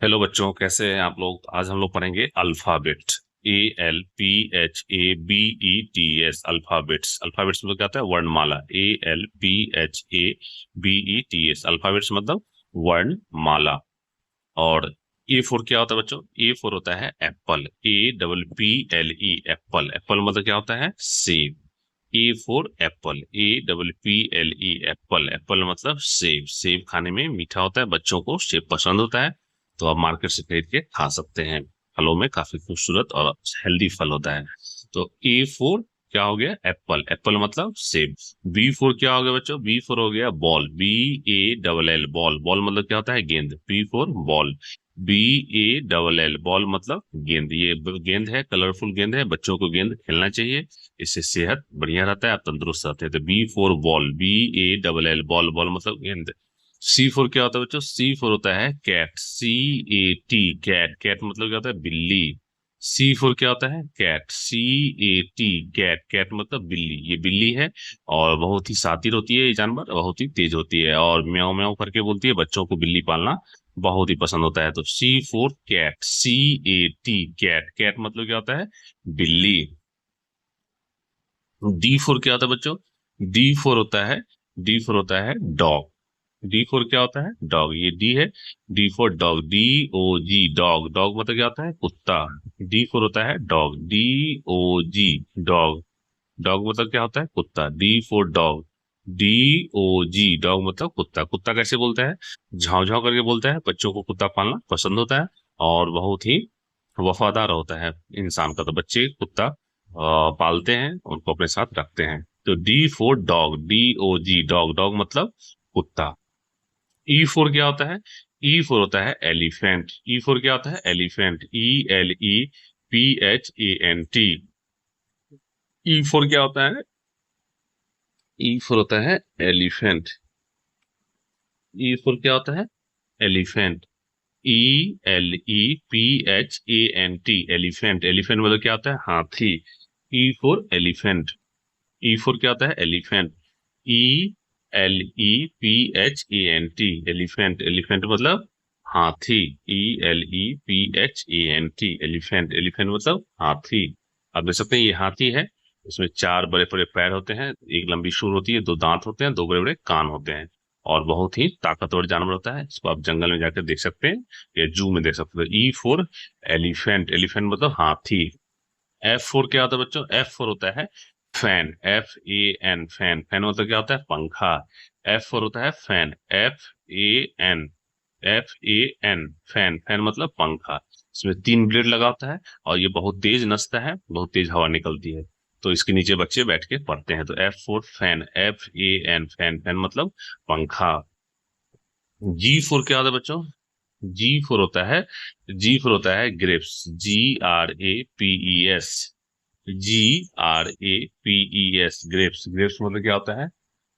Hello बच्चों, कैसे हैं आप लोग। आज हम लोग पढ़ेंगे अल्फाबेट। ALPHABETS alphabets. अल्फाबेट्स मतलब क्या होता है? वर्णमाला। ALPHABETS अल्फाबेट्स मतलब वर्णमाला। और ए फोर क्या होता है बच्चों? ए फोर होता है एप्पल। APPLE apple. एप्पल मतलब क्या होता है? सेब। A for apple. APPLE apple. Apple मतलब सेब। सेब खाने में मीठा होता है, बच्चों को सेब पसंद होता है, तो आप मार्केट से खरीद के खा सकते हैं। फलों में काफी खूबसूरत और हेल्दी फल होता है। तो ए फोर क्या हो गया? एप्पल। एप्पल मतलब सेब। बी फोर क्या हो गया बच्चों? बी फोर हो गया बॉल। BALL ball. बॉल मतलब क्या होता है? गेंद। B for ball. BALL ball मतलब गेंद। ये गेंद है, कलरफुल गेंद है, बच्चों को गेंद खेलना चाहिए, इससे सेहत बढ़िया रहता है, आप तंदुरुस्त रहते हैं। तो B for ball. BALL ball. Ball मतलब गेंद। सी फोर क्या होता है बच्चों? सी फोर होता है कैट। CAT cat. कैट मतलब क्या होता है? बिल्ली। सी फोर क्या होता है? कैट। CAT cat. कैट मतलब बिल्ली। ये बिल्ली है और बहुत ही शातिर होती है, ये जानवर बहुत ही तेज होती है और म्याऊं म्याऊं करके बोलती है। बच्चों को बिल्ली पालना बहुत ही पसंद होता है। तो C for cat. CAT cat. Cat मतलब क्या होता है? बिल्ली। डी फोर क्या होता है बच्चों? डी फोर होता है डी फोर होता है डॉग। डी फोर क्या होता है? डॉग। ये डी है। D four dog. DOG dog. Dog मतलब क्या होता है? कुत्ता। डी फोर होता है डॉग। DOG dog. डॉग मतलब क्या होता है? कुत्ता। D four dog. DOG dog मतलब कुत्ता। कुत्ता कैसे बोलता है? झाव झाव करके बोलता है। बच्चों को कुत्ता पालना पसंद होता है और बहुत ही वफादार होता है इंसान का। तो बच्चे कुत्ता पालते हैं, उनको अपने साथ रखते हैं। तो D four dog. DOG dog. Dog मतलब कुत्ता। ई फोर क्या होता है? ई फोर होता है एलिफेंट। ई फोर क्या होता है? एलिफेंट। ELEPHANT। ई फोर क्या होता है? ई फोर होता है एलिफेंट। ई फोर क्या होता है? एलिफेंट। ELEPHANT elephant. एलिफेंट मतलब क्या होता है? हाथी। ई फोर एलिफेंट। ई फोर क्या होता है? एलिफेंट। ELEPHANT elephant. एलिफेंट मतलब हाथी। ELEPHANT elephant. एलिफेंट मतलब हाथी। आप देख सकते हैं ये हाथी है। इसमें चार बड़े बड़े पैर होते हैं, एक लंबी सूंड होती है, दो दांत होते हैं, दो बड़े बड़े कान होते हैं और बहुत ही ताकतवर जानवर होता है। इसको आप जंगल में जाकर देख सकते हैं या जू में देख सकते हैं। ई फोर एलिफेंट। एलिफेंट मतलब हाथी। एफ फोर क्या होता है बच्चों? एफ फोर होता है फैन। FAN fan. फैन मतलब क्या होता है? पंखा। एफ फोर होता है fan. FAN। FAN fan. Fan मतलब पंखा। इसमें तीन ब्लेड लगा होता है और ये बहुत तेज नसता है, बहुत तेज हवा निकलती है, तो इसके नीचे बच्चे बैठ के पढ़ते हैं। तो F four fan. FAN fan. Fan मतलब पंखा। जी फोर क्या होता है बच्चों? जी फोर होता है grapes. GRAPES। GRAPES grapes. Grapes मतलब क्या होता है?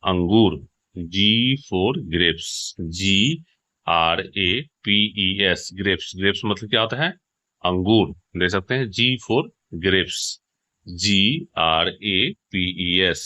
अंगूर। G for grapes. GRAPES grapes. Grapes मतलब क्या होता है? अंगूर। देख सकते हैं G for grapes. GRAPES।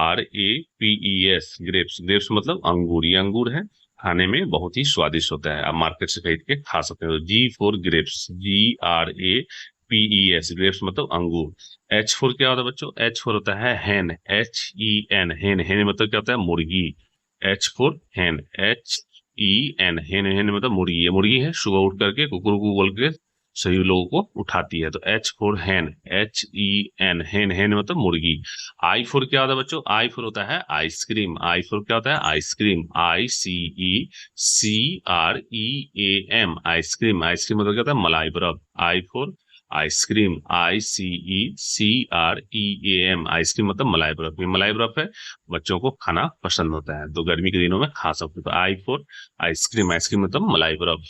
GRAPES grapes. Grapes मतलब अंगूर। ये अंगूर है, खाने में बहुत ही स्वादिष्ट होता है, आप मार्केट से खरीद के खा सकते हो। जी फोर ग्रेप्स। GRAPES ग्रेप्स मतलब अंगूर। एच फोर क्या होता है बच्चों? एच फोर होता है हैन। HEN हैन। हैन मतलब क्या होता है? मुर्गी। एच फोर हैन। HEN हैन। हैन मतलब मुर्गी। ये मुर्गी है, सुबह उठ करके कुकुरकू बोल के सभी लोगों को उठाती है। तो एच फोर हैन। HEN हैन। हैन मतलब मुर्गी। आई फोर क्या होता है बच्चों? आई फोर होता है आइसक्रीम। आई फोर क्या होता है? आइसक्रीम। ICECREAM ice cream. आइसक्रीम मतलब क्या होता है? मलाई बर्फ। आई फोर आइसक्रीम। ICECREAM आइसक्रीम मतलब मलाई बर्फ। ये मलाई बर्फ है, बच्चों को खाना पसंद होता है, तो गर्मी के दिनों में खा सकते हो। तो आई फोर आइसक्रीम। आइसक्रीम मतलब मलाई बर्फ।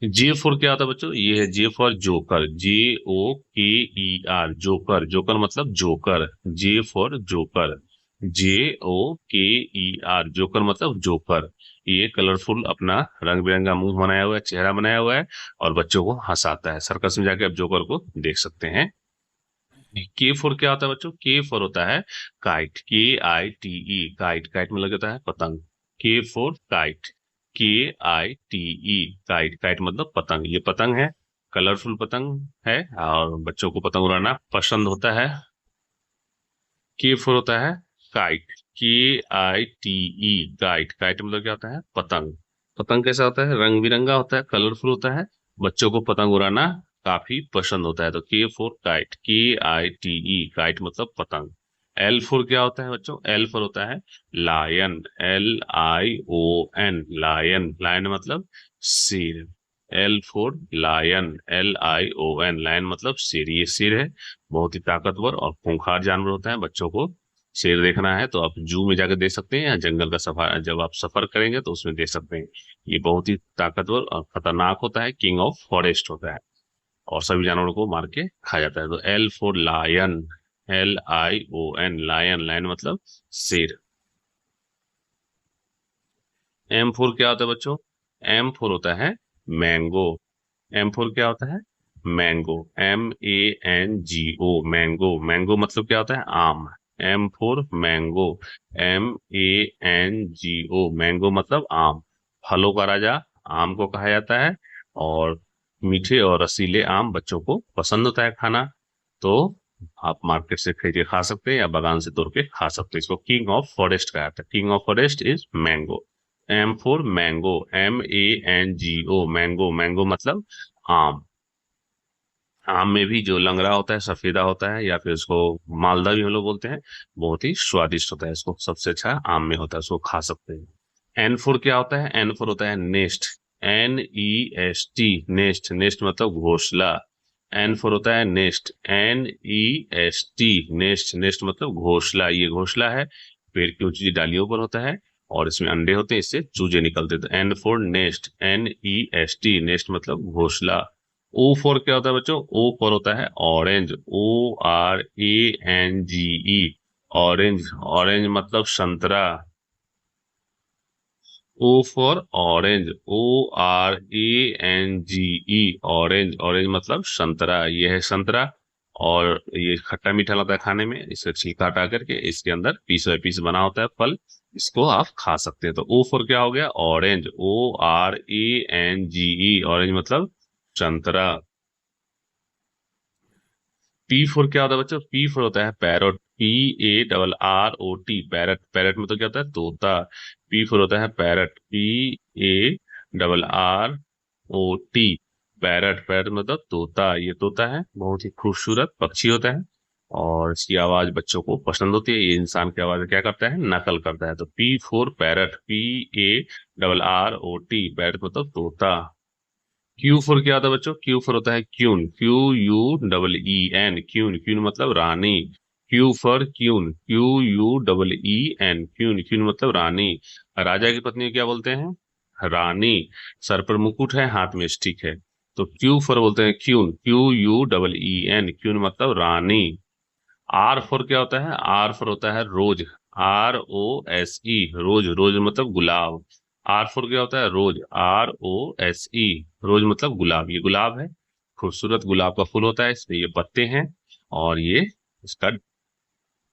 जे फोर क्या होता है बच्चों? ये है J for joker. JOKER joker. Joker मतलब joker. J for joker. JOKER joker मतलब जोकर। ये कलरफुल अपना रंग बिरंगा मुंह बनाया हुआ है, चेहरा बनाया हुआ है और बच्चों को हंसाता है। सर्कस में जाके आप जोकर को देख सकते हैं। के फोर क्या होता है बच्चों? के फोर होता है काइट। KITE kite. काइट मतलब होता है पतंग। के four kite. KITE, kite. Kite मतलब पतंग। ये पतंग है, कलरफुल पतंग है और बच्चों को पतंग उड़ाना पसंद होता है। K4 होता है काइट, KITE, काइट। काइट मतलब क्या होता है? पतंग। पतंग कैसा होता है? रंग बिरंगा होता है, कलरफुल होता है, बच्चों को पतंग उड़ाना काफी पसंद होता है। तो K4 काइट, KITE, काइट मतलब पतंग। L4 क्या होता है बच्चों? L4 होता है लायन, LION, लायन। लायन मतलब शेर। L4 लायन, LION, लायन मतलब शेर। ये शेर है, बहुत ही ताकतवर और खूंखार जानवर होता है। बच्चों को शेर देखना है तो आप जू में जाकर देख सकते हैं, या जंगल का सफर जब आप सफर करेंगे तो उसमें देख सकते हैं। ये बहुत ही ताकतवर और खतरनाक होता है, किंग ऑफ फॉरेस्ट होता है और सभी जानवरों को मार के खा जाता है। तो L4 lion, LION, lion. Lion मतलब शेर। M4 क्या होता है बच्चों? M4 होता है मैंगो। M4 क्या होता है? Mango, MANGO, mango. मैंगो मतलब क्या होता है? आम। M4 मैंगो, MANGO, मैंगो मतलब आम। फलों का राजा आम को कहा जाता है और मीठे और रसीले आम बच्चों को पसंद होता है खाना। तो आप मार्केट से खरीद के खा सकते हैं या बागान से तोड़ के खा सकते हैं। इसको किंग ऑफ फॉरेस्ट कहा जाता है। King of forest is mango. M4 mango, MANGO, mango. Mango मतलब आम। आम में भी जो लंगड़ा होता है, सफेदा होता है, या फिर उसको मालदा भी हम लोग बोलते हैं, बहुत ही स्वादिष्ट होता है। इसको सबसे अच्छा आम में होता है, उसको खा सकते हैं। N4 क्या होता है? N4 होता है नेस्ट, NEST, नेस्ट। नेस्ट मतलब घोंसला। N4 होता है नेस्ट, NEST, नेस्ट। नेस्ट मतलब घोंसला। ये घोंसला है, पेड़ की ऊंची डालियों पर होता है और इसमें अंडे होते हैं, इससे चूजे निकलते हैं। तो N4 नेस्ट, NEST, नेस्ट मतलब घोंसला। O4 क्या होता है बच्चों? O4 होता है ऑरेंज, ORANGE, ऑरेंज। ऑरेंज मतलब संतरा। O for orange, ORANGE, orange. Orange मतलब संतरा। ये है संतरा और ये खट्टा मीठा लगता है खाने में। इसे छिलका हटा करके इसके अंदर पीस बाय पीस बना होता है फल, इसको आप खा सकते हैं। तो O फॉर क्या हो गया? ऑरेंज, ORANGE, ऑरेंज मतलब संतरा। P4 क्या होता है बच्चों? P4 होता है पैरोट, PARROT, पैरट। पैरट में तो क्या होता है? तोता। P4 होता है पैरट, PARROT, पैरट। पैरट मतलब तोता। ये तोता है, बहुत ही खूबसूरत पक्षी होता है और इसकी आवाज बच्चों को पसंद होती है। ये इंसान की आवाज क्या करता है? नकल करता है। तो P4 पैरट, PARROT, पैरट मतलब तोता। Q4 क्या होता है बच्चों? Q4 होता है क्यून, QUEEN, क्यून। क्यून मतलब रानी। Q for queen, QUEEN, queen. Queen मतलब रानी। राजा की पत्नी को क्या बोलते हैं? रानी। सर पर मुकुट है, हाथ में स्टिक है, तो Q फॉर बोलते हैं क्यून, QUEEN, क्यून मतलब रानी। R फॉर क्या होता है? R फॉर होता है रोज, ROSE, रोज। रोज मतलब गुलाब। R फॉर क्या होता है? रोज, ROSE, रोज मतलब गुलाब। ये गुलाब है, खूबसूरत गुलाब का फूल होता है, इसमें ये पत्ते हैं और ये इसका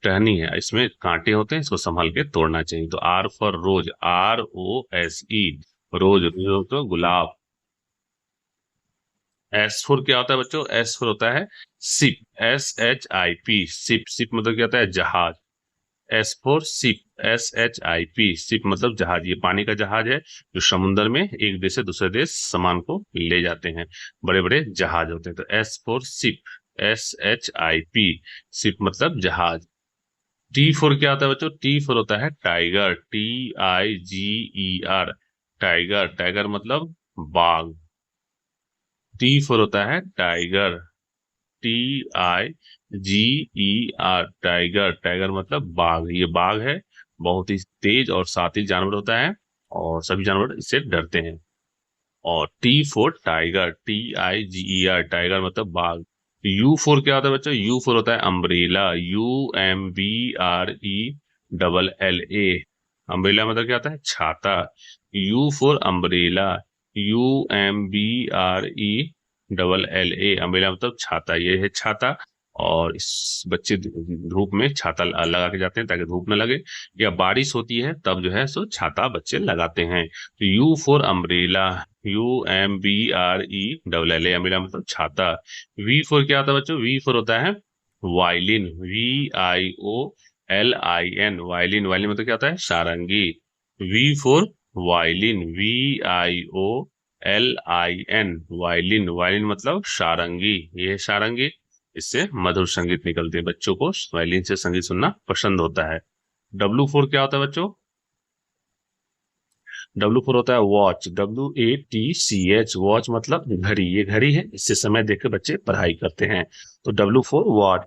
टहनी है, इसमें कांटे होते हैं, इसको संभाल के तोड़ना चाहिए। तो R फॉर रोज, ROSE, रोज। रोज तो गुलाब। S4 क्या होता है बच्चों? S4 होता है शिप, SHIP, शिप। शिप मतलब क्या होता है? जहाज। S4 शिप, SHIP, शिप मतलब जहाज। ये पानी का जहाज है जो समुद्र में एक देश से दूसरे देश सामान को ले जाते हैं, बड़े बड़े जहाज होते हैं। तो S4 शिप, SHIP, शिप मतलब जहाज। T4 क्या होता है बच्चों? T4 होता है टाइगर, TIGER, टाइगर। टाइगर मतलब बाघ। T4 होता है टाइगर, TIGER, टाइगर। टाइगर मतलब बाघ। ये बाघ है, बहुत ही तेज और साथी जानवर होता है और सभी जानवर इससे डरते हैं। और T4 टाइगर, TIGER, टाइगर मतलब बाघ। U4 क्या होता है बच्चों? U4 होता है अम्ब्रेला, UMBRELLA, अम्ब्रेला मतलब क्या होता है? छाता। U4 अम्ब्रेला, UMBRELLA, अम्ब्रेला मतलब छाता। ये है छाता और इस बच्चे धूप में छाता लगा के जाते हैं ताकि धूप न लगे, या बारिश होती है तब जो है सो छाता बच्चे लगाते हैं। तो you for umbrella, UMBRE umbrella मतलब छाता। वी फॉर क्या होता है बच्चों? वी फॉर होता है वायलिन, VIOLIN, वायलिन। वायलिन मतलब क्या होता है? सारंगी। V for violin, VIOLIN, violin. Violin मतलब सारंगी, ये है सारंगी। इससे मधुर संगीत निकलते हैं, बच्चों को वायलिन से संगीत सुनना पसंद होता है। W फॉर क्या होता है बच्चों? W फॉर होता है वॉच, WATCH, वॉच मतलब घड़ी, ये घड़ी है, इससे समय देख के बच्चे पढ़ाई करते हैं। तो W for watch,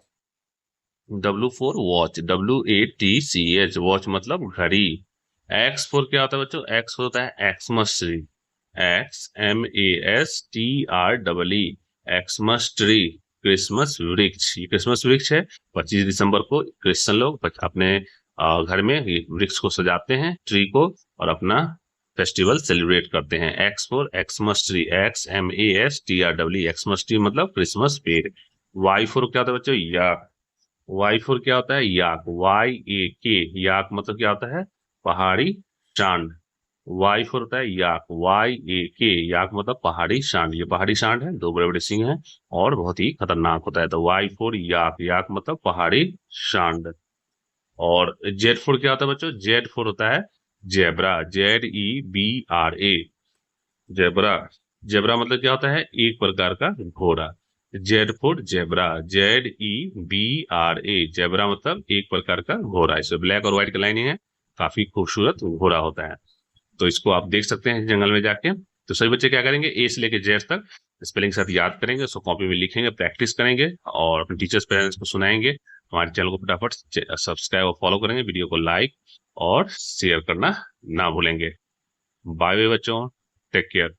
WATCH, watch मतलब घड़ी। X फॉर क्या होता है बच्चों? X फॉर होता है Xmas tree, XMASTREE, Xmas tree, Christmas वृक्ष। ये क्रिसमस वृक्ष है। 25 दिसंबर को क्रिश्चियन लोग अपने घर में वृक्ष को सजाते हैं, ट्री को, और अपना फेस्टिवल सेलिब्रेट करते हैं। X for Xmas tree, XMASTREE, Xmas tree मतलब क्रिसमस पेड़। वाई फॉर क्या होता है बच्चों? याक, वाई फॉर क्या होता है? याक, YAK, याक मतलब क्या होता है? पहाड़ी सांड। वाई फॉर होता है याक, YAK, याक मतलब पहाड़ी सांड। ये पहाड़ी सांड है, दो बड़े बड़े सिंह हैं और बहुत ही खतरनाक होता है। तो वाई फॉर याक, याक मतलब पहाड़ी सांड। और जेड फोर क्या होता है बच्चों? जेड फोर होता है जेब्रा, ZEBRA, जेब्रा। जेब्रा मतलब क्या होता है? एक प्रकार का घोड़ा। Z for zebra, ZEBRA, zebra मतलब एक प्रकार का घोड़ा। इसमें ब्लैक और व्हाइट की लाइनिंग है, काफी खूबसूरत घोड़ा होता है। तो इसको आप देख सकते हैं जंगल में जाके। तो सभी बच्चे क्या करेंगे? ए से लेके जेड तक स्पेलिंग के साथ याद करेंगे, उसको कॉपी में लिखेंगे, प्रैक्टिस करेंगे और अपने टीचर्स पेरेंट्स को सुनाएंगे। हमारे चैनल को फटाफट सब्सक्राइब और फॉलो करेंगे, वीडियो को लाइक और शेयर करना ना भूलेंगे। बाय बाय बच्चों, टेक केयर।